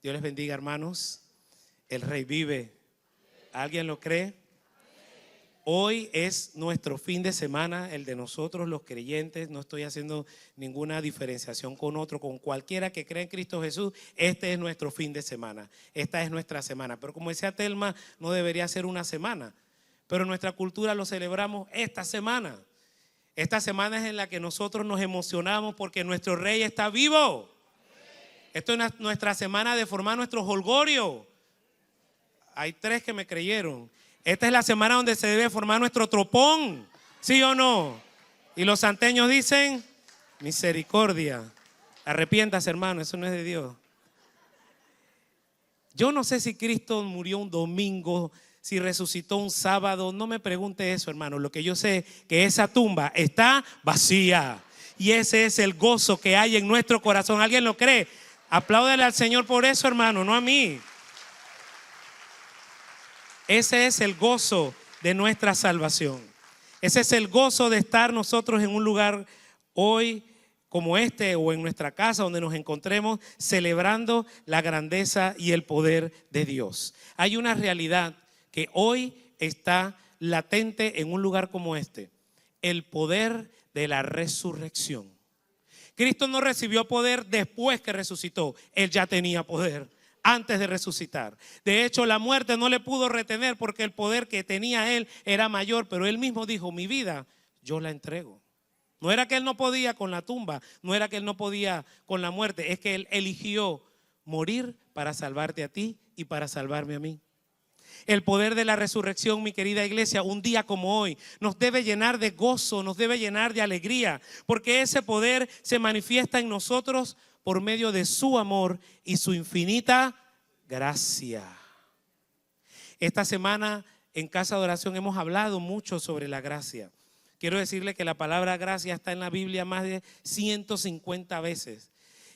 Dios les bendiga, hermanos. El Rey vive. ¿Alguien lo cree? Hoy es nuestro fin de semana, el de nosotros los creyentes. No estoy haciendo ninguna diferenciación con otro, con cualquiera que cree en Cristo Jesús. Este es nuestro fin de semana. Esta es nuestra semana. Pero como decía Telma, no debería ser una semana. Pero en nuestra cultura lo celebramos esta semana. Esta semana es en la que nosotros nos emocionamos porque nuestro Rey está vivo. Esto es nuestra semana de formar nuestro jolgorio. Hay 3 que me creyeron. Esta es la semana donde se debe formar nuestro tropón. ¿Sí o no? Y los santeños dicen, misericordia. Arrepiéntase, hermano, eso no es de Dios. Yo no sé si Cristo murió un domingo, si resucitó un sábado. No me pregunte eso, hermano. Lo que yo sé es que esa tumba está vacía. Y ese es el gozo que hay en nuestro corazón. ¿Alguien lo cree? Apláudele al Señor por eso, hermano, no a mí. Ese es el gozo de nuestra salvación. Ese es el gozo de estar nosotros en un lugar hoy como este o en nuestra casa donde nos encontremos celebrando la grandeza y el poder de Dios. Hay una realidad que hoy está latente en un lugar como este: el poder de la resurrección. Cristo no recibió poder después que resucitó, Él ya tenía poder antes de resucitar. De hecho, la muerte no le pudo retener porque el poder que tenía Él era mayor, pero Él mismo dijo, mi vida yo la entrego. No era que Él no podía con la tumba, no era que Él no podía con la muerte, es que Él eligió morir para salvarte a ti y para salvarme a mí. El poder de la resurrección, mi querida iglesia, un día como hoy nos debe llenar de gozo, nos debe llenar de alegría, porque ese poder se manifiesta en nosotros por medio de su amor y su infinita gracia. Esta semana en Casa de Oración hemos hablado mucho sobre la gracia. Quiero decirle que la palabra gracia está en la Biblia más de 150 veces.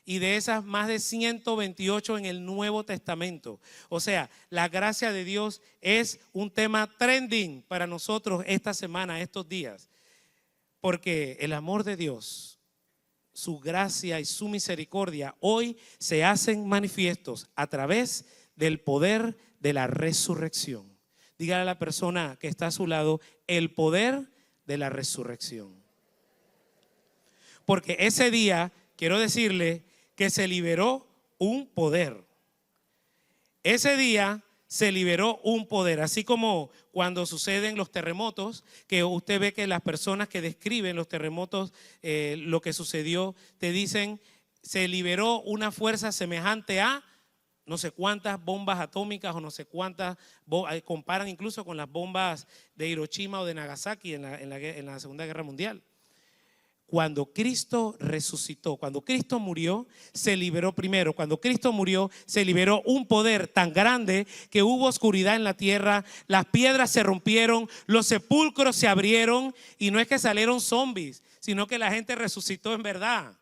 Y de esas más de 128 en el Nuevo Testamento. O sea, la gracia de Dios es un tema trending para nosotros esta semana, estos días. Porque el amor de Dios, su gracia y su misericordia hoy se hacen manifiestos a través del poder de la resurrección. Dígale a la persona que está a su lado, el poder de la resurrección. Porque ese día, quiero decirle que se liberó un poder. Ese día se liberó un poder, así como cuando suceden los terremotos, que usted ve que las personas que describen los terremotos, lo que sucedió, te dicen, se liberó una fuerza semejante a no sé cuántas bombas atómicas o no sé cuántas, comparan incluso con las bombas de Hiroshima o de Nagasaki en la Segunda Guerra Mundial. Cuando Cristo resucitó, cuando Cristo murió, se liberó primero. Cuando Cristo murió, se liberó un poder tan grande que hubo oscuridad en la tierra, las piedras se rompieron, los sepulcros se abrieron y no es que salieron zombies, sino que la gente resucitó en verdad.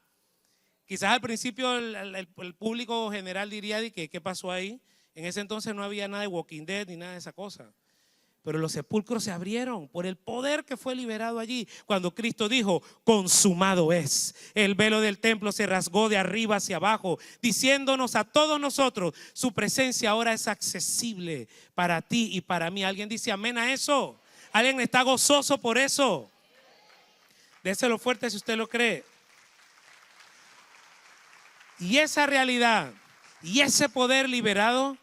Quizás al principio el público general diría que ¿qué pasó ahí? En ese entonces no había nada de Walking Dead ni nada de esa cosa. Pero los sepulcros se abrieron por el poder que fue liberado allí. Cuando Cristo dijo, consumado es. El velo del templo se rasgó de arriba hacia abajo, diciéndonos a todos nosotros, su presencia ahora es accesible para ti y para mí. ¿Alguien dice amén a eso? ¿Alguien está gozoso por eso? Déselo fuerte si usted lo cree. Y esa realidad y ese poder liberado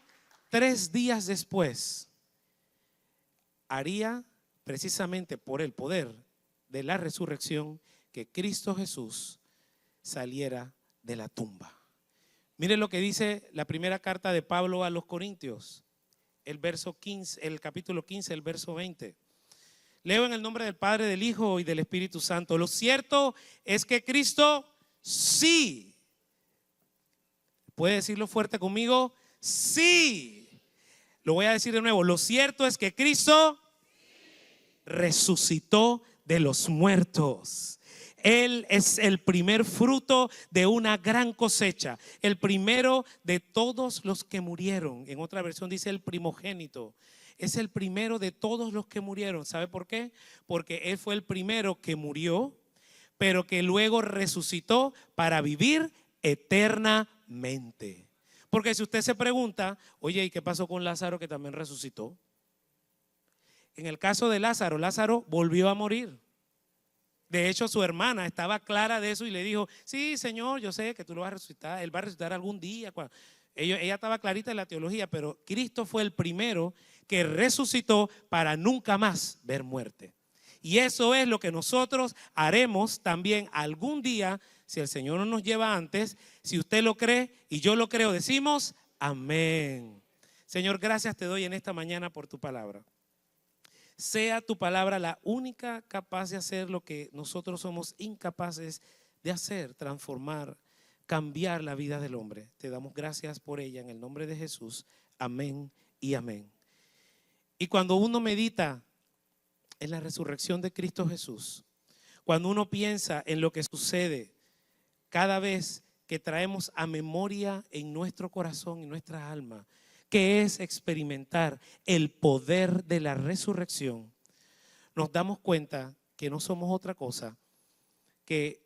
3 días después haría precisamente por el poder de la resurrección que Cristo Jesús saliera de la tumba. Mire lo que dice la primera carta de Pablo a los Corintios, el capítulo 15, el verso 20. Leo en el nombre del Padre, del Hijo y del Espíritu Santo. Lo cierto es que Cristo sí. ¿Puede decirlo fuerte conmigo? Sí. Lo voy a decir de nuevo. Lo cierto es que Cristo resucitó de los muertos. Él es el primer fruto de una gran cosecha, el primero de todos los que murieron. En otra versión dice el primogénito. Es el primero de todos los que murieron. ¿Sabe por qué? Porque Él fue el primero que murió, pero que luego resucitó para vivir eternamente. Porque si usted se pregunta, oye, ¿y qué pasó con Lázaro que también resucitó? En el caso de Lázaro, Lázaro volvió a morir. De hecho, su hermana estaba clara de eso y le dijo, sí, Señor, yo sé que tú lo vas a resucitar, Él va a resucitar algún día. Ella estaba clarita en la teología, pero Cristo fue el primero que resucitó para nunca más ver muerte. Y eso es lo que nosotros haremos también algún día, si el Señor no nos lleva antes. Si usted lo cree y yo lo creo, decimos amén. Señor, gracias te doy en esta mañana por tu palabra. Sea tu palabra la única capaz de hacer lo que nosotros somos incapaces de hacer, transformar, cambiar la vida del hombre. Te damos gracias por ella en el nombre de Jesús. Amén y amén. Y cuando uno medita en la resurrección de Cristo Jesús, cuando uno piensa en lo que sucede cada vez que traemos a memoria en nuestro corazón y nuestra alma, que es experimentar el poder de la resurrección, nos damos cuenta que no somos otra cosa que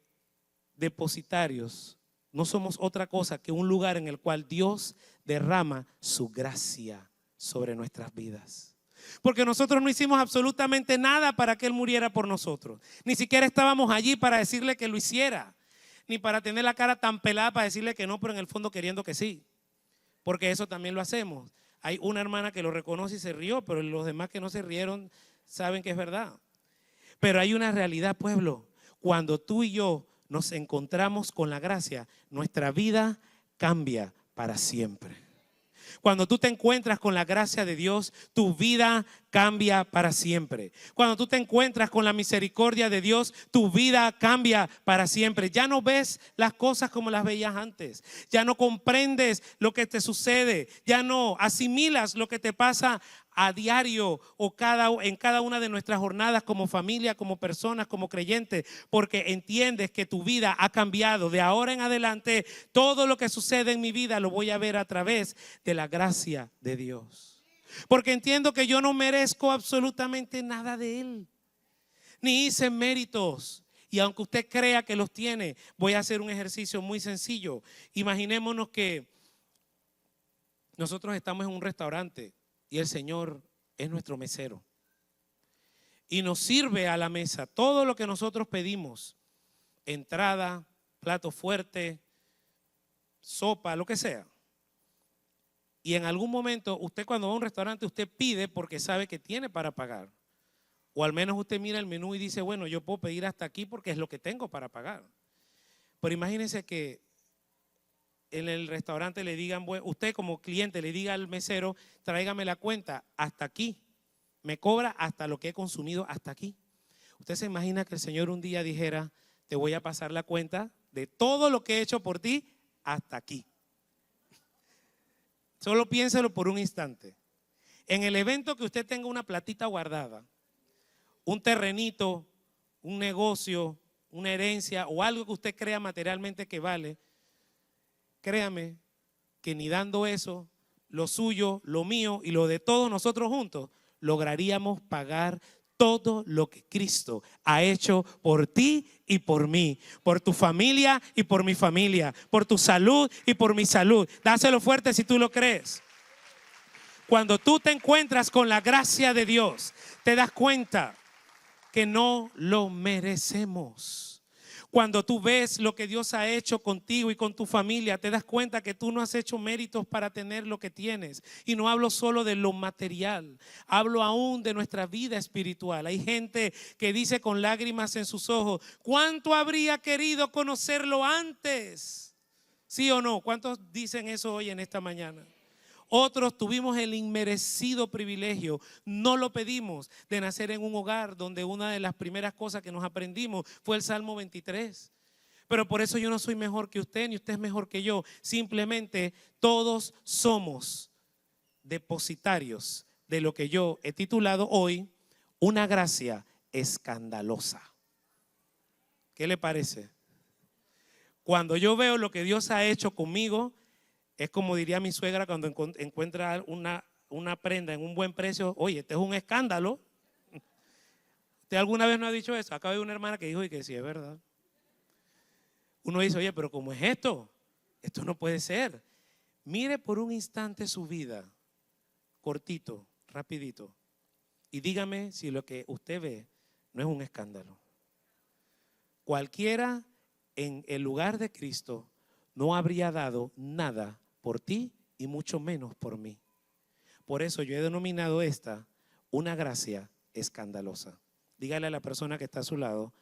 depositarios, no somos otra cosa que un lugar en el cual Dios derrama su gracia sobre nuestras vidas. Porque nosotros no hicimos absolutamente nada para que Él muriera por nosotros. Ni siquiera estábamos allí para decirle que lo hiciera, ni para tener la cara tan pelada para decirle que no, pero en el fondo queriendo que sí. Porque eso también lo hacemos. Hay una hermana que lo reconoce y se rió, pero los demás que no se rieron saben que es verdad. Pero hay una realidad, pueblo. Cuando tú y yo nos encontramos con la gracia, nuestra vida cambia para siempre. Cuando tú te encuentras con la gracia de Dios, tu vida cambia para siempre. Cuando tú te encuentras con la misericordia de Dios, tu vida cambia para siempre. Ya no ves las cosas como las veías antes. Ya no comprendes lo que te sucede. Ya no asimilas lo que te pasa a diario o en cada una de nuestras jornadas como familia, como personas, como creyentes, porque entiendes que tu vida ha cambiado. De ahora en adelante, todo lo que sucede en mi vida lo voy a ver a través de la gracia de Dios. Porque entiendo que yo no merezco absolutamente nada de Él, ni hice méritos. Y aunque usted crea que los tiene, voy a hacer un ejercicio muy sencillo. Imaginémonos que nosotros estamos en un restaurante y el Señor es nuestro mesero y nos sirve a la mesa todo lo que nosotros pedimos: entrada, plato fuerte, sopa, lo que sea. Y en algún momento usted, cuando va a un restaurante, usted pide porque sabe que tiene para pagar. O al menos usted mira el menú y dice, bueno, yo puedo pedir hasta aquí porque es lo que tengo para pagar. Pero imagínense que en el restaurante le digan, usted como cliente le diga al mesero, tráigame la cuenta hasta aquí. Me cobra hasta lo que he consumido hasta aquí. Usted se imagina que el Señor un día dijera, te voy a pasar la cuenta de todo lo que he hecho por ti hasta aquí. Solo piénselo por un instante. En el evento que usted tenga una platita guardada, un terrenito, un negocio, una herencia o algo que usted crea materialmente que vale, créame que ni dando eso, lo suyo, lo mío y lo de todos nosotros juntos, lograríamos pagar todo lo que Cristo ha hecho por ti y por mí, por tu familia y por mi familia, por tu salud y por mi salud. Dáselo fuerte si tú lo crees. Cuando tú te encuentras con la gracia de Dios, te das cuenta que no lo merecemos. Cuando tú ves lo que Dios ha hecho contigo y con tu familia, te das cuenta que tú no has hecho méritos para tener lo que tienes. Y no hablo solo de lo material, hablo aún de nuestra vida espiritual. Hay gente que dice con lágrimas en sus ojos, ¿cuánto habría querido conocerlo antes? ¿Sí o no? ¿Cuántos dicen eso hoy en esta mañana? Otros tuvimos el inmerecido privilegio, no lo pedimos, de nacer en un hogar donde una de las primeras cosas que nos aprendimos fue el Salmo 23. Pero por eso yo no soy mejor que usted, ni usted es mejor que yo. Simplemente todos somos depositarios de lo que yo he titulado hoy, una gracia escandalosa. ¿Qué le parece? Cuando yo veo lo que Dios ha hecho conmigo, es como diría mi suegra cuando encuentra una prenda en un buen precio. Oye, este es un escándalo. ¿Usted alguna vez no ha dicho eso? Acá hay una hermana que dijo y que sí, es verdad. Uno dice, oye, pero ¿cómo es esto? Esto no puede ser. Mire por un instante su vida, cortito, rapidito, y dígame si lo que usted ve no es un escándalo. Cualquiera en el lugar de Cristo no habría dado nada por ti y mucho menos por mí. Por eso yo he denominado esta una gracia escandalosa. Dígale a la persona que está a su lado,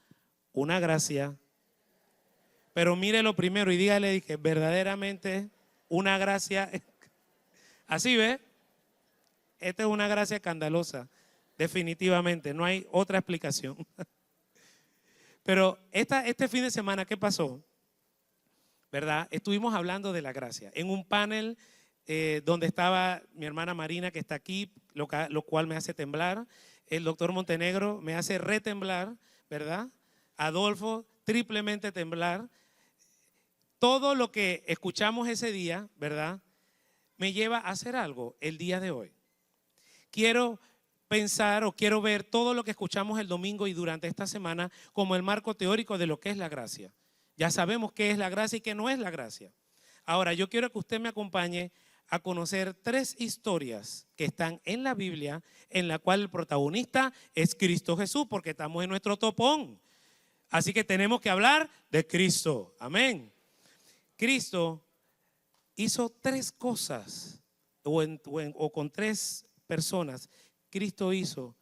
una gracia, pero mírelo primero y dígale que verdaderamente una gracia, así ve, esta es una gracia escandalosa, definitivamente, no hay otra explicación. Pero este fin de semana, ¿qué pasó? ¿Verdad? Estuvimos hablando de la gracia en un panel donde estaba mi hermana Marina, que está aquí, lo cual me hace temblar. El doctor Montenegro me hace retemblar, ¿verdad? Adolfo, triplemente temblar. Todo lo que escuchamos ese día, ¿verdad?, me lleva a hacer algo el día de hoy. Quiero pensar o quiero ver todo lo que escuchamos el domingo y durante esta semana como el marco teórico de lo que es la gracia. Ya sabemos qué es la gracia y qué no es la gracia. Ahora, yo quiero que usted me acompañe a conocer 3 historias que están en la Biblia, en la cual el protagonista es Cristo Jesús, porque estamos en nuestro topón. Así que tenemos que hablar de Cristo. Amén. Cristo hizo 3 cosas, o con 3 personas, Cristo hizo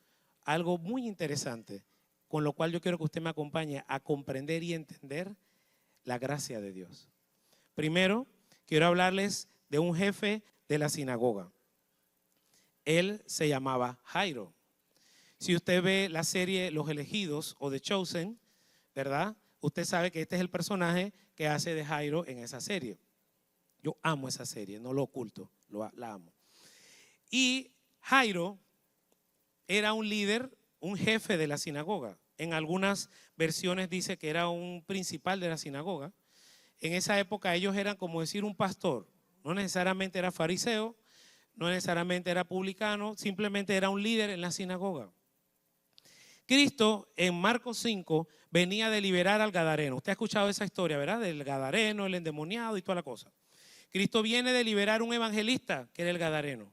algo muy interesante, con lo cual yo quiero que usted me acompañe a comprender y entender la gracia de Dios. Primero, quiero hablarles de un jefe de la sinagoga. Él se llamaba Jairo. Si usted ve la serie Los Elegidos o The Chosen, ¿verdad?, usted sabe que este es el personaje que hace de Jairo en esa serie. Yo amo esa serie, no lo oculto, la amo. Y Jairo era un líder, un jefe de la sinagoga. En algunas versiones dice que era un principal de la sinagoga. En esa época ellos eran como decir un pastor. No necesariamente era fariseo, no necesariamente era publicano, simplemente era un líder en la sinagoga. Cristo en Marcos 5 venía de liberar al gadareno. Usted ha escuchado esa historia, ¿verdad? Del gadareno, el endemoniado y toda la cosa. Cristo viene de liberar un evangelista que era el gadareno.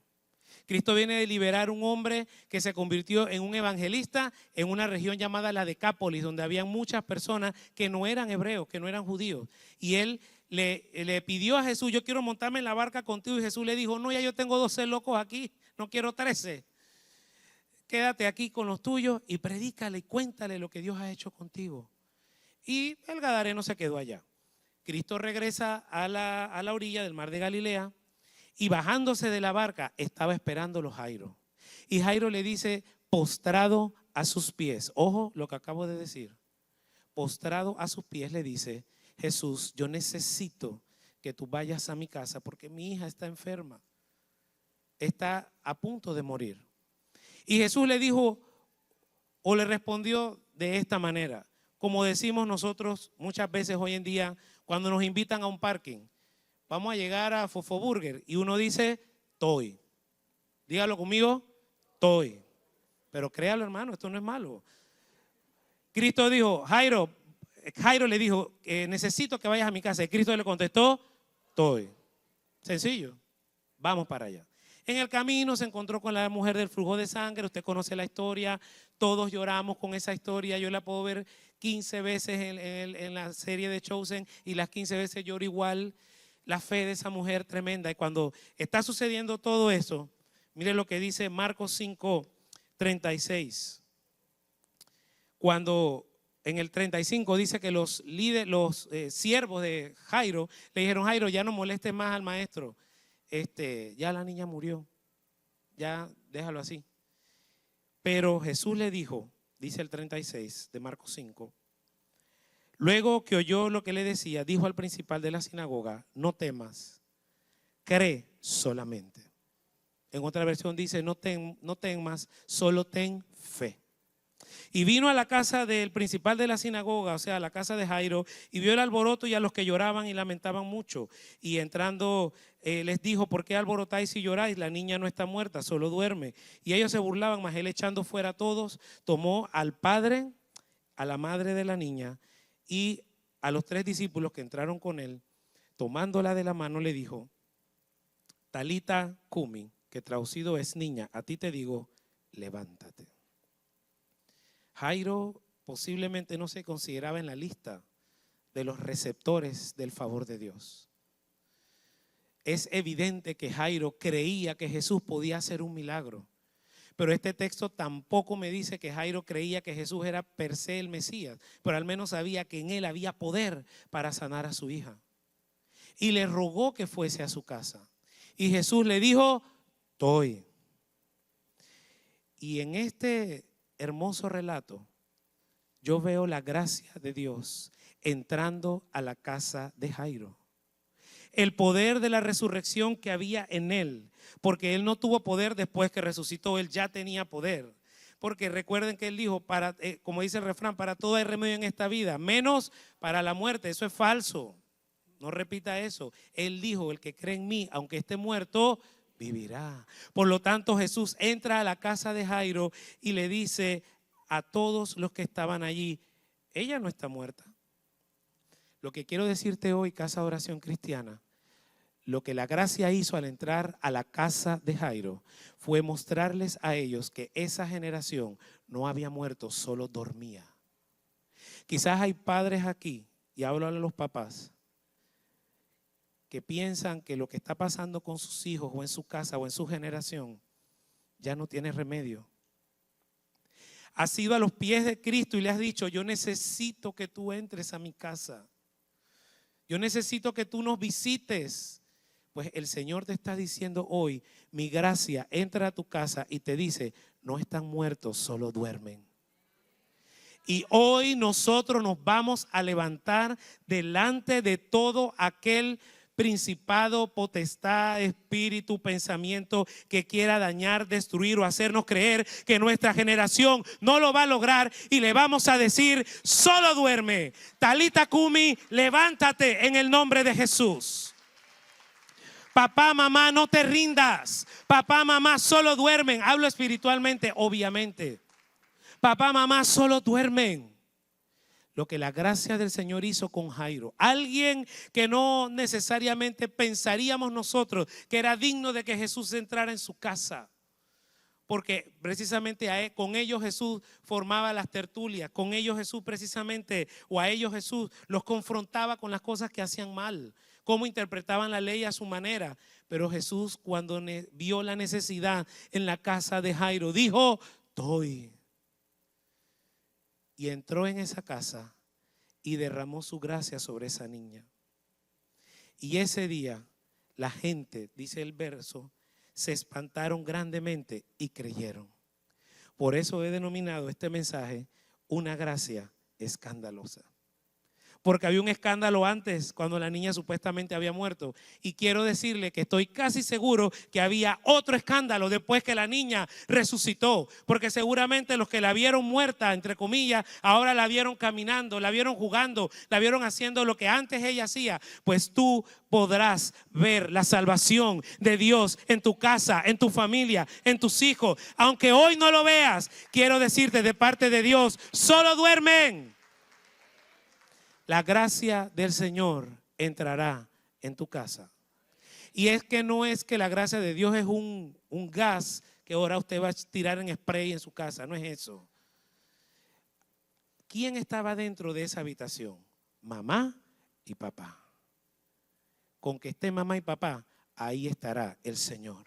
Cristo viene de liberar un hombre que se convirtió en un evangelista en una región llamada la Decápolis, donde había muchas personas que no eran hebreos, que no eran judíos. Y él le pidió a Jesús, yo quiero montarme en la barca contigo. Y Jesús le dijo, no, ya yo tengo 12 locos aquí, no quiero 13. Quédate aquí con los tuyos y predícale y cuéntale lo que Dios ha hecho contigo. Y el gadareno se quedó allá. Cristo regresa a la orilla del mar de Galilea y bajándose de la barca estaba esperándolo Jairo. Y Jairo le dice, postrado a sus pies, ojo lo que acabo de decir, postrado a sus pies le dice, Jesús, yo necesito que tú vayas a mi casa porque mi hija está enferma, está a punto de morir. Y Jesús le dijo o le respondió de esta manera, como decimos nosotros muchas veces hoy en día cuando nos invitan a un parking. Vamos a llegar a Fofo Burger y uno dice, toy. Dígalo conmigo, toy. Pero créalo, hermano, esto no es malo. Cristo dijo, Jairo le dijo, necesito que vayas a mi casa. Y Cristo le contestó, toy. Sencillo, vamos para allá. En el camino se encontró con la mujer del flujo de sangre. Usted conoce la historia, todos lloramos con esa historia. Yo la puedo ver 15 veces en la serie de Chosen y las 15 veces lloro igual. La fe de esa mujer tremenda. Y cuando está sucediendo todo eso, mire lo que dice Marcos 5:36. Cuando en el 35 dice que los siervos de Jairo le dijeron, Jairo, ya no molestes más al maestro. Ya la niña murió, ya déjalo así. Pero Jesús le dijo, dice el 36 de Marcos 5, luego que oyó lo que le decía, dijo al principal de la sinagoga, no temas, cree solamente. En otra versión dice, no temas, solo ten fe. Y vino a la casa del principal de la sinagoga, o sea, a la casa de Jairo, y vio el alboroto y a los que lloraban y lamentaban mucho. Y entrando les dijo, ¿por qué alborotáis y lloráis? La niña no está muerta, solo duerme. Y ellos se burlaban, mas él echando fuera a todos, tomó al padre, a la madre de la niña y a los 3 discípulos que entraron con él, tomándola de la mano le dijo, Talita Kumi, que traducido es niña, a ti te digo, levántate. Jairo posiblemente no se consideraba en la lista de los receptores del favor de Dios. Es evidente que Jairo creía que Jesús podía hacer un milagro, pero este texto tampoco me dice que Jairo creía que Jesús era per se el Mesías, pero al menos sabía que en él había poder para sanar a su hija. Y le rogó que fuese a su casa. Y Jesús le dijo, estoy. Y en este hermoso relato, yo veo la gracia de Dios entrando a la casa de Jairo. El poder de la resurrección que había en él, porque él no tuvo poder después que resucitó, él ya tenía poder. Porque recuerden que él dijo, como dice el refrán, para todo hay remedio en esta vida, menos para la muerte. Eso es falso, no repita eso. Él dijo, el que cree en mí, aunque esté muerto, vivirá. Por lo tanto, Jesús entra a la casa de Jairo y le dice a todos los que estaban allí, ella no está muerta. Lo que quiero decirte hoy, Casa de Oración Cristiana, lo que la gracia hizo al entrar a la casa de Jairo fue mostrarles a ellos que esa generación no había muerto, solo dormía. Quizás hay padres aquí, y hablo a los papás, que piensan que lo que está pasando con sus hijos o en su casa o en su generación ya no tiene remedio. Has ido a los pies de Cristo y le has dicho, yo necesito que tú entres a mi casa. Yo necesito que tú nos visites. Pues el Señor te está diciendo hoy, mi gracia entra a tu casa y te dice, no están muertos, solo duermen. Y hoy nosotros nos vamos a levantar delante de todo aquel principado, potestad, espíritu, pensamiento que quiera dañar, destruir o hacernos creer que nuestra generación no lo va a lograr, y le vamos a decir, solo duerme. Talita Kumi, levántate en el nombre de Jesús. Papá, mamá, no te rindas. Papá, mamá, solo duermen. Hablo espiritualmente, obviamente. Papá, mamá, solo duermen. Lo que la gracia del Señor hizo con Jairo. Alguien que no necesariamente pensaríamos nosotros que era digno de que Jesús entrara en su casa. Porque precisamente con ellos Jesús formaba las tertulias. Con ellos Jesús precisamente, o a ellos Jesús los confrontaba con las cosas que hacían mal. Cómo interpretaban la ley a su manera. Pero Jesús, cuando vio la necesidad en la casa de Jairo, dijo, estoy. Y entró en esa casa y derramó su gracia sobre esa niña. Y ese día la gente, dice el verso, se espantaron grandemente y creyeron. Por eso he denominado este mensaje una gracia escandalosa. Porque había un escándalo antes, cuando la niña supuestamente había muerto. Y quiero decirle que estoy casi seguro que había otro escándalo después que la niña resucitó. Porque seguramente los que la vieron muerta, entre comillas, ahora la vieron caminando, la vieron jugando, la vieron haciendo lo que antes ella hacía. Pues tú podrás ver la salvación de Dios en tu casa, en tu familia, en tus hijos. Aunque hoy no lo veas, quiero decirte de parte de Dios, solo duermen. La gracia del Señor entrará en tu casa. Y es que no es que la gracia de Dios es un gas que ahora usted va a tirar en spray en su casa. No es eso. ¿Quién estaba dentro de esa habitación? Mamá y papá. Con que esté mamá y papá, ahí estará el Señor.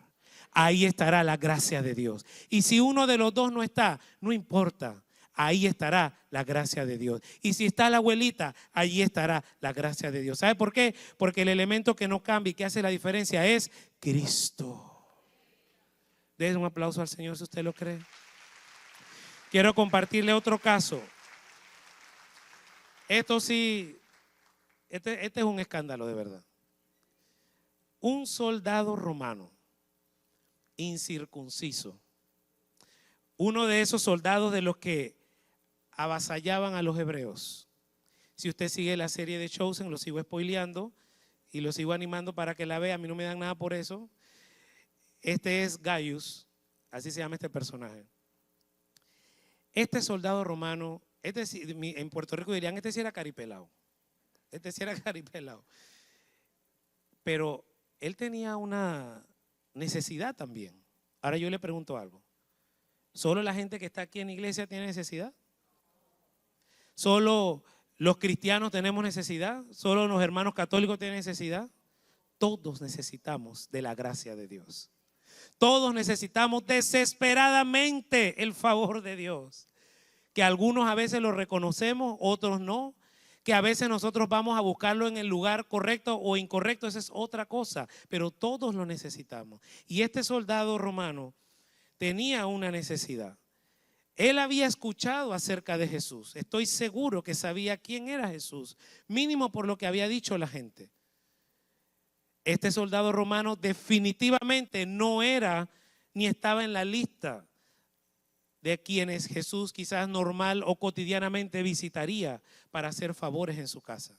Ahí estará la gracia de Dios. Y si uno de los dos no está, no importa. Ahí estará la gracia de Dios. Y si está la abuelita, allí estará la gracia de Dios. ¿Sabe por qué? Porque el elemento que no cambia y que hace la diferencia es Cristo. Den un aplauso al Señor si usted lo cree. Quiero compartirle otro caso. Esto sí, este es un escándalo de verdad. Un soldado romano incircunciso, uno de esos soldados de los que avasallaban a los hebreos. Si usted sigue la serie de Chosen, lo sigo spoileando y lo sigo animando para que la vea. A mí no me dan nada por eso. Este es Gaius, así se llama este personaje. Este soldado romano, en Puerto Rico dirían, este sí era caripelao. Este sí era caripelao. Pero él tenía una necesidad también. Ahora yo le pregunto algo. ¿Solo la gente que está aquí en la iglesia tiene necesidad? ¿Solo los cristianos tenemos necesidad? ¿Solo los hermanos católicos tienen necesidad? Todos necesitamos de la gracia de Dios. Todos necesitamos desesperadamente el favor de Dios. Que algunos a veces lo reconocemos, otros no. Que a veces nosotros vamos a buscarlo en el lugar correcto o incorrecto, esa es otra cosa. Pero todos lo necesitamos. Y este soldado romano tenía una necesidad. Él había escuchado acerca de Jesús. Estoy seguro que sabía quién era Jesús, mínimo por lo que había dicho la gente. Este soldado romano definitivamente no era ni estaba en la lista de quienes Jesús quizás normal o cotidianamente visitaría para hacer favores en su casa.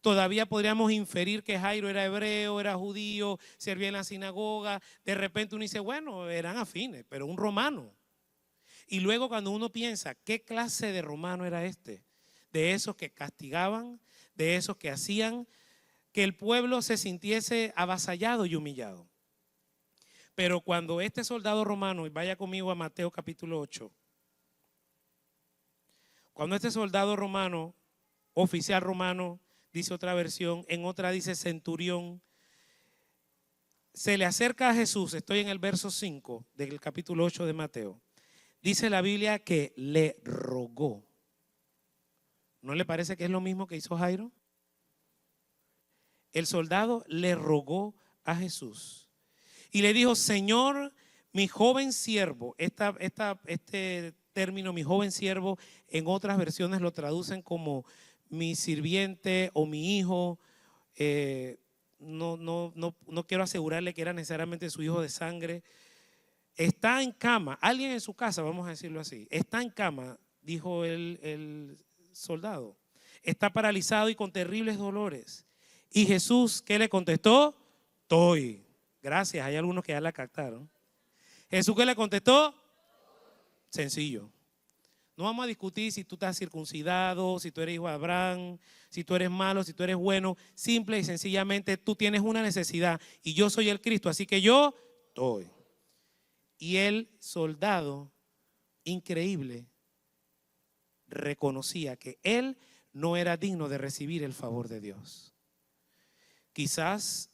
Todavía podríamos inferir que Jairo era hebreo, era judío, servía en la sinagoga. De repente uno dice, bueno, eran afines, pero un romano. Y luego cuando uno piensa, ¿qué clase de romano era este? De esos que castigaban, de esos que hacían que el pueblo se sintiese avasallado y humillado. Pero cuando este soldado romano, y vaya conmigo a Mateo capítulo 8, cuando este soldado romano, oficial romano, dice otra versión, en otra dice centurión, se le acerca a Jesús, estoy en el verso 5 del capítulo 8 de Mateo, dice la Biblia que le rogó. ¿No le parece que es lo mismo que hizo Jairo? El soldado le rogó a Jesús y le dijo, Señor, mi joven siervo, este término, mi joven siervo, en otras versiones lo traducen como mi sirviente o mi hijo. No quiero asegurarle que era necesariamente su hijo de sangre. Está en cama, alguien en su casa, vamos a decirlo así, está en cama, dijo el soldado, está paralizado y con terribles dolores. Y Jesús, ¿qué le contestó? Estoy. Gracias, hay algunos que ya la captaron. Jesús, ¿qué le contestó? Sencillo. No vamos a discutir si tú estás circuncidado, si tú eres hijo de Abraham, si tú eres malo, si tú eres bueno. Simple y sencillamente tú tienes una necesidad y yo soy el Cristo, así que yo estoy. Y el soldado, increíble, reconocía que él no era digno de recibir el favor de Dios. Quizás,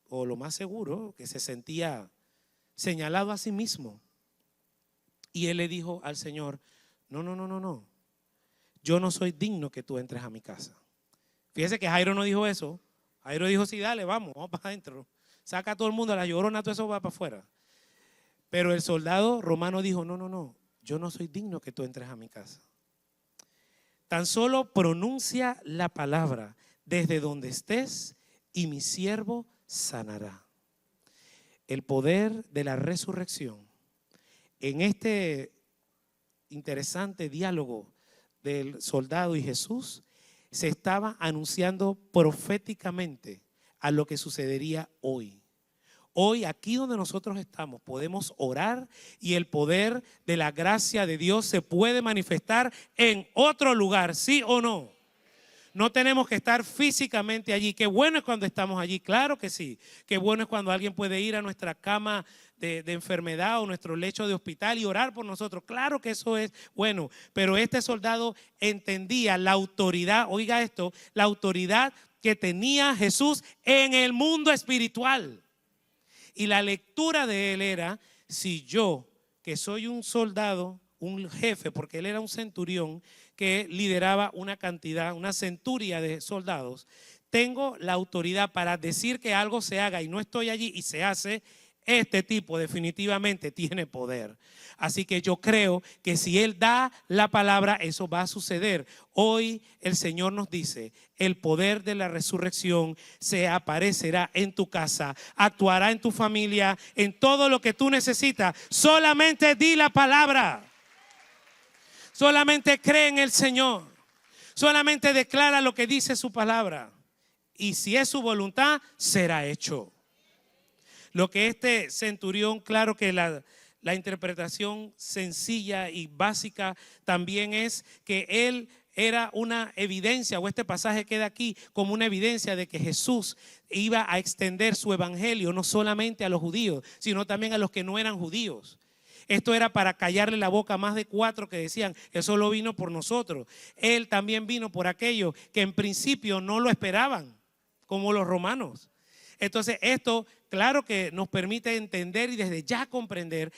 o lo más seguro, que se sentía señalado a sí mismo. Y él le dijo al Señor, no, yo no soy digno que tú entres a mi casa. Fíjese que Jairo no dijo eso. Jairo dijo, sí, dale, vamos para adentro. Saca a todo el mundo, a la llorona, todo eso va para afuera. Pero el soldado romano dijo, no, yo no soy digno que tú entres a mi casa. Tan solo pronuncia la palabra desde donde estés y mi siervo sanará. El poder de la resurrección. En este interesante diálogo del soldado y Jesús, se estaba anunciando proféticamente a lo que sucedería hoy. Hoy, aquí donde nosotros estamos, podemos orar y el poder de la gracia de Dios se puede manifestar en otro lugar, ¿sí o no? No tenemos que estar físicamente allí. Qué bueno es cuando estamos allí, claro que sí. Qué bueno es cuando alguien puede ir a nuestra cama de enfermedad o nuestro lecho de hospital y orar por nosotros. Claro que eso es bueno. Pero este soldado entendía la autoridad, oiga esto, la autoridad que tenía Jesús en el mundo espiritual. Y la lectura de él era, si yo, que soy un soldado, un jefe, porque él era un centurión que lideraba una cantidad, una centuria de soldados, tengo la autoridad para decir que algo se haga y no estoy allí y se hace, este tipo definitivamente tiene poder. Así que yo creo que si él da la palabra, eso va a suceder. Hoy el Señor nos dice, el poder de la resurrección se aparecerá en tu casa, actuará en tu familia, en todo lo que tú necesitas. Solamente di la palabra. Solamente cree en el Señor. Solamente declara lo que dice su palabra. Y si es su voluntad, será hecho. Lo que este centurión, claro que la interpretación sencilla y básica también es que él era una evidencia, o este pasaje queda aquí como una evidencia de que Jesús iba a extender su evangelio no solamente a los judíos, sino también a los que no eran judíos. Esto era para callarle la boca a más de 4 que decían, Él solo vino por nosotros. Él también vino por aquellos que en principio no lo esperaban, como los romanos. Entonces esto, claro que nos permite entender y desde ya comprender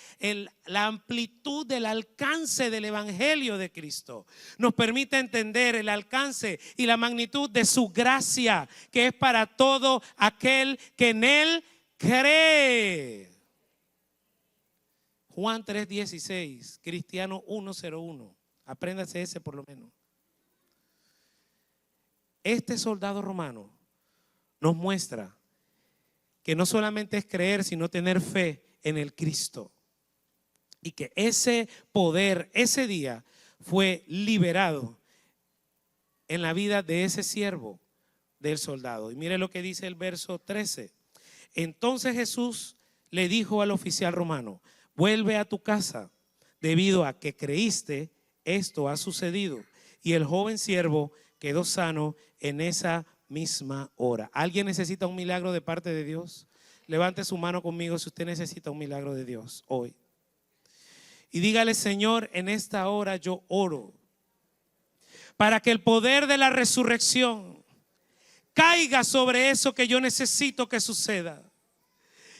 la amplitud del alcance del evangelio de Cristo. Nos permite entender el alcance y la magnitud de su gracia, que es para todo aquel que en Él cree. Juan 3:16, Cristiano 1:01. Apréndase ese por lo menos. Este soldado romano nos muestra que no solamente es creer, sino tener fe en el Cristo. Y que ese poder, ese día, fue liberado en la vida de ese siervo del soldado. Y mire lo que dice el verso 13. Entonces Jesús le dijo al oficial romano, vuelve a tu casa, debido a que creíste, esto ha sucedido. Y el joven siervo quedó sano en esa misma hora. ¿Alguien necesita un milagro de parte de Dios? Levante su mano conmigo si usted necesita un milagro de Dios hoy. Y dígale, Señor, en esta hora yo oro para que el poder de la resurrección caiga sobre eso que yo necesito que suceda.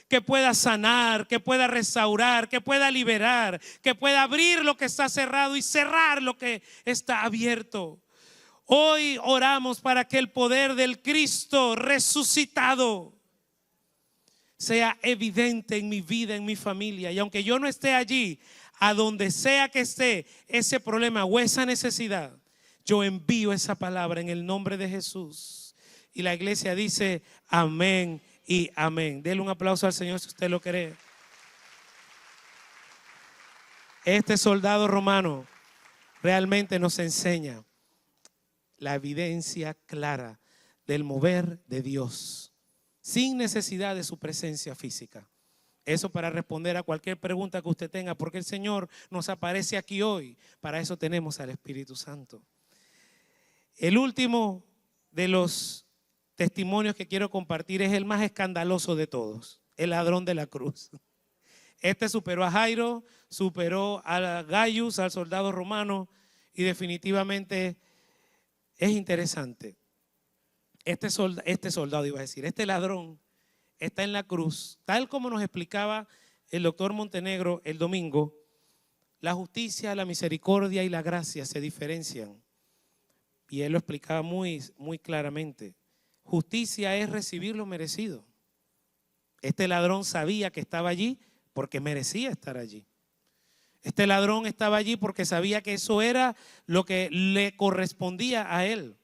Que pueda sanar, que pueda restaurar, que pueda liberar, que pueda abrir lo que está cerrado y cerrar lo que está abierto. Hoy oramos para que el poder del Cristo resucitado sea evidente en mi vida, en mi familia. Y aunque yo no esté allí, a donde sea que esté ese problema o esa necesidad, yo envío esa palabra en el nombre de Jesús. Y la iglesia dice amén y amén. Denle un aplauso al Señor si usted lo cree. Este soldado romano realmente nos enseña la evidencia clara del mover de Dios sin necesidad de su presencia física. Eso para responder a cualquier pregunta que usted tenga, porque el Señor nos aparece aquí hoy. Para eso tenemos al Espíritu Santo. El último de los testimonios que quiero compartir es el más escandaloso de todos, el ladrón de la cruz. Este superó a Jairo, superó a Gaius, al soldado romano, y definitivamente es interesante. Este ladrón está en la cruz, tal como nos explicaba el doctor Montenegro el domingo. La justicia, la misericordia y la gracia se diferencian. Y él lo explicaba muy claramente. Justicia es recibir lo merecido. Este ladrón sabía que estaba allí porque merecía estar allí. Este ladrón estaba allí porque sabía que eso era lo que le correspondía a él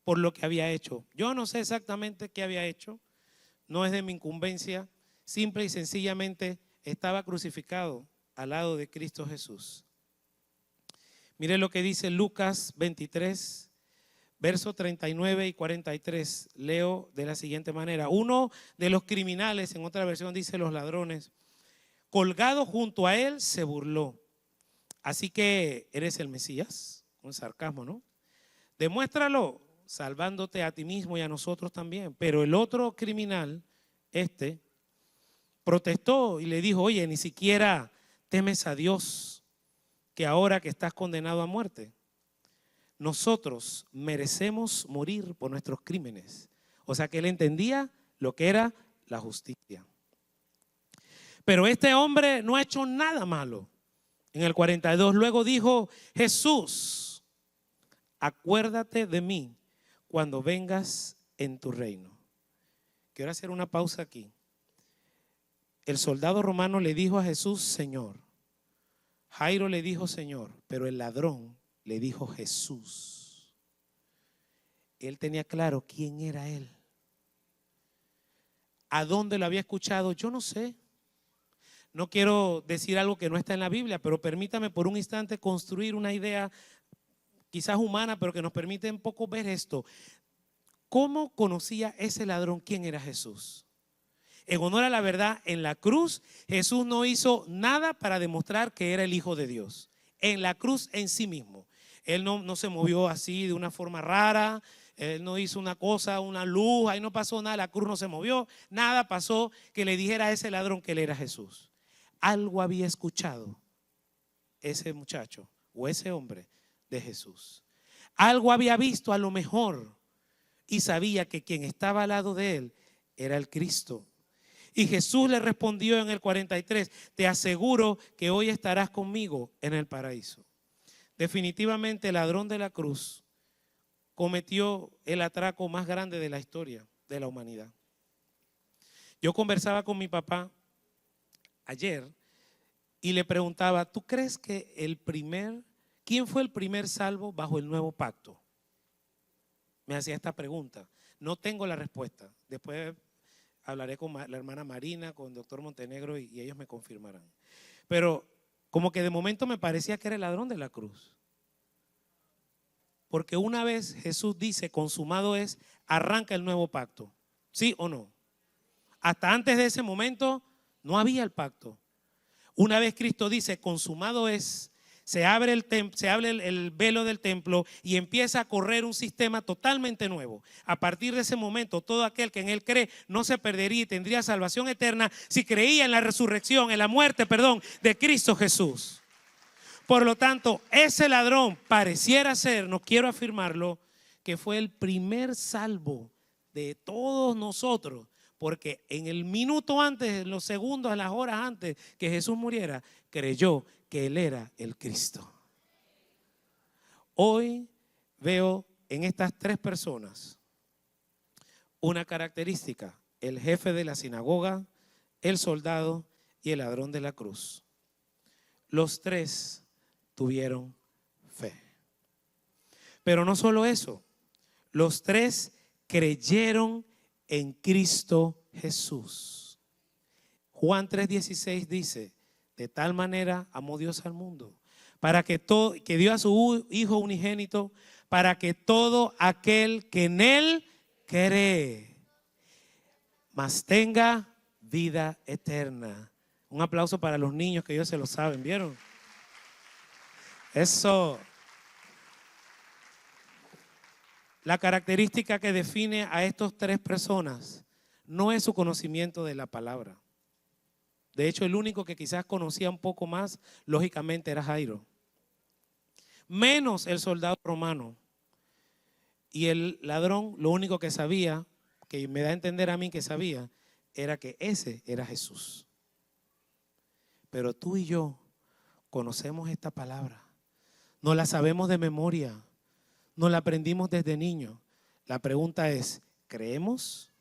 por lo que había hecho. Yo no sé exactamente qué había hecho, no es de mi incumbencia, simple y sencillamente estaba crucificado al lado de Cristo Jesús. Mire lo que dice Lucas 23, versos 39 y 43. Leo de la siguiente manera. Uno de los criminales, en otra versión dice los ladrones, colgado junto a él, se burló. Así que eres el Mesías, un sarcasmo, ¿no? Demuéstralo salvándote a ti mismo y a nosotros también. Pero el otro criminal, protestó y le dijo, oye, ni siquiera temes a Dios, que ahora que estás condenado a muerte, nosotros merecemos morir por nuestros crímenes. O sea que él entendía lo que era la justicia. Pero este hombre no ha hecho nada malo. En el 42 luego dijo, Jesús, acuérdate de mí cuando vengas en tu reino. Quiero hacer una pausa aquí. El soldado romano le dijo a Jesús, Señor. Jairo le dijo, Señor, pero el ladrón le dijo Jesús. Él tenía claro quién era él. ¿A dónde lo había escuchado? Yo no sé. No quiero decir algo que no está en la Biblia, pero permítame por un instante construir una idea quizás humana, pero que nos permite un poco ver esto. ¿Cómo conocía ese ladrón quién era Jesús? En honor a la verdad, en la cruz Jesús no hizo nada para demostrar que era el Hijo de Dios. En la cruz en sí mismo. Él no se movió así de una forma rara. Él no hizo una cosa, una luz, ahí no pasó nada, la cruz no se movió, nada pasó que le dijera a ese ladrón que él era Jesús. Algo había escuchado ese muchacho o ese hombre de Jesús. Algo había visto a lo mejor y sabía que quien estaba al lado de él era el Cristo. Y Jesús le respondió en el 43, te aseguro que hoy estarás conmigo en el paraíso. Definitivamente el ladrón de la cruz cometió el atraco más grande de la historia de la humanidad. Yo conversaba con mi papá ayer y le preguntaba, ¿tú crees que quién fue el primer salvo bajo el nuevo pacto? Me hacía esta pregunta. No tengo la respuesta. Después hablaré con la hermana Marina, con el doctor Montenegro y ellos me confirmarán. Pero como que de momento me parecía que era el ladrón de la cruz. Porque una vez Jesús dice, consumado es, arranca el nuevo pacto. ¿Sí o no? Hasta antes de ese momento no había el pacto. Una vez Cristo dice, consumado es, se abre el velo del templo y empieza a correr un sistema totalmente nuevo. A partir de ese momento, todo aquel que en él cree no se perdería y tendría salvación eterna si creía en la resurrección, en la muerte, de Cristo Jesús. Por lo tanto, ese ladrón pareciera ser, no quiero afirmarlo, que fue el primer salvo de todos nosotros, porque en el minuto antes, en los segundos, en las horas antes que Jesús muriera, creyó que Él era el Cristo. Hoy veo en estas tres personas una característica: el jefe de la sinagoga, el soldado y el ladrón de la cruz. Los tres tuvieron fe. Pero no solo eso, los tres creyeron en Cristo Jesús. Juan 3:16 dice, de tal manera amó Dios al mundo, que dio a su Hijo unigénito, para que todo aquel que en Él cree, mas tenga vida eterna. Un aplauso para los niños que ellos se lo saben, ¿vieron? Eso. La característica que define a estas tres personas no es su conocimiento de la palabra. De hecho, el único que quizás conocía un poco más, lógicamente, era Jairo. Menos el soldado romano. Y el ladrón, lo único que sabía, que me da a entender a mí que sabía, era que ese era Jesús. Pero tú y yo conocemos esta palabra. No la sabemos de memoria. No la aprendimos desde niño. La pregunta es, ¿creemos?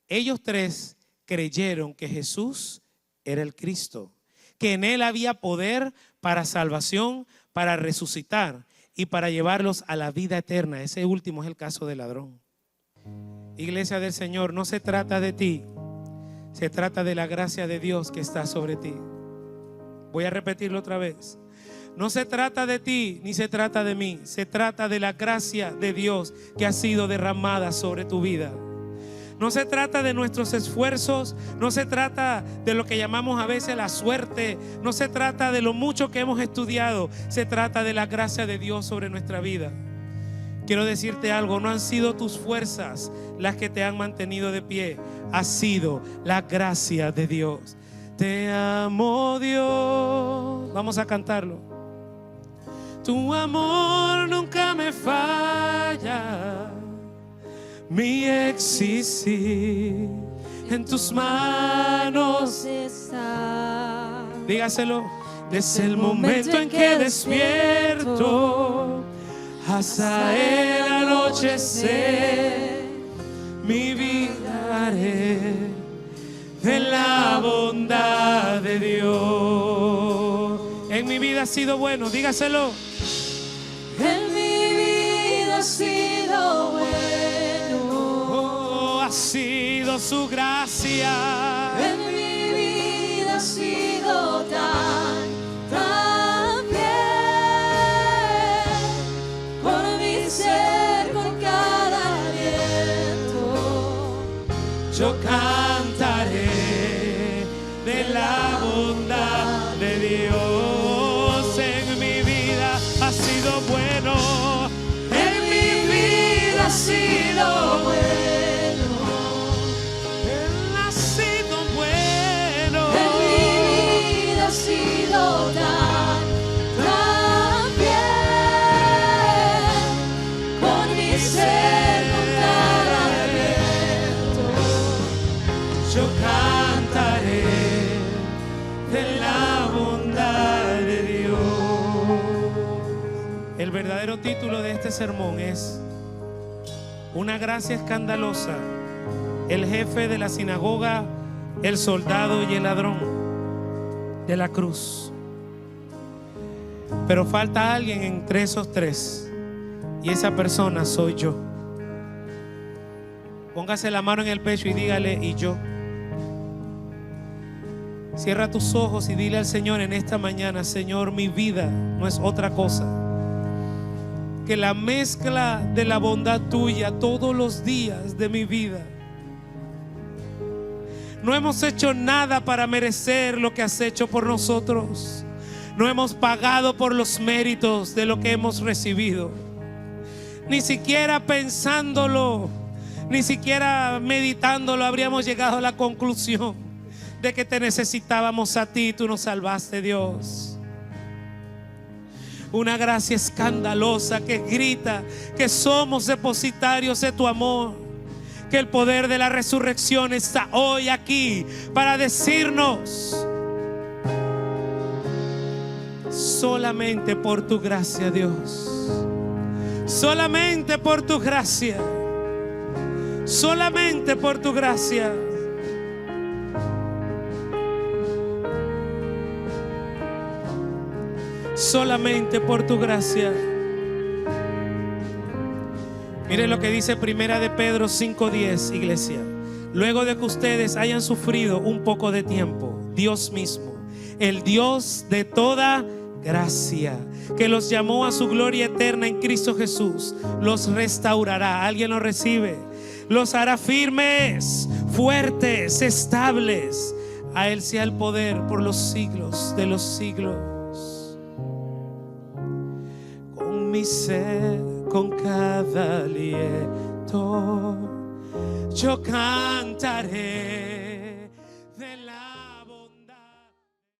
Ellos tres creyeron que Jesús era el Cristo, que en Él había poder para salvación, para resucitar y para llevarlos a la vida eterna. Ese último es el caso del ladrón. Iglesia del Señor, no se trata de ti, se trata de la gracia de Dios que está sobre ti. Voy a repetirlo otra vez. No se trata de ti ni se trata de mí, se trata de la gracia de Dios que ha sido derramada sobre tu vida. No se trata de nuestros esfuerzos, no se trata de lo que llamamos a veces la suerte, no se trata de lo mucho que hemos estudiado, se trata de la gracia de Dios sobre nuestra vida. Quiero decirte algo, no han sido tus fuerzas las que te han mantenido de pie, ha sido la gracia de Dios. Te amo, Dios. Vamos a cantarlo. Tu amor nunca me falla. Mi existir en tus manos está. Dígaselo. Desde el momento en que despierto hasta el anochecer, mi vida haré de la bondad de Dios. En mi vida ha sido bueno, dígaselo. En mi vida ha sido bueno. Oh, ha sido su gracia. En mi vida ha sido tan bien. Por mi ser, con cada aliento, Yo cantaré de la bondad de Dios. En mi vida cantaré de la bondad de Dios. El verdadero título de este sermón es Una gracia escandalosa, el jefe de la sinagoga, el soldado y el ladrón de la cruz. Pero falta alguien entre esos tres, y esa persona soy yo. Póngase la mano en el pecho y dígale: y yo. Cierra tus ojos y dile al Señor en esta mañana: Señor, mi vida no es otra cosa que la mezcla de la bondad tuya todos los días de mi vida. No hemos hecho nada para merecer lo que has hecho por nosotros. No hemos pagado por los méritos de lo que hemos recibido. Ni siquiera pensándolo, ni siquiera meditándolo habríamos llegado a la conclusión de que te necesitábamos a ti. Tú nos salvaste, Dios. Una gracia escandalosa que grita que somos depositarios de tu amor, que el poder de la resurrección está hoy aquí para decirnos: solamente por tu gracia, Dios, solamente por tu gracia, solamente por tu gracia. Solamente por tu gracia. Mire lo que dice Primera de Pedro 5:10, iglesia. Luego de que ustedes hayan sufrido un poco de tiempo, Dios mismo, el Dios de toda gracia, que los llamó a su gloria eterna en Cristo Jesús, los restaurará. ¿Alguien lo recibe? Los hará firmes, fuertes, estables. A Él sea el poder por los siglos de los siglos. Mi ser, con cada aliento, yo cantaré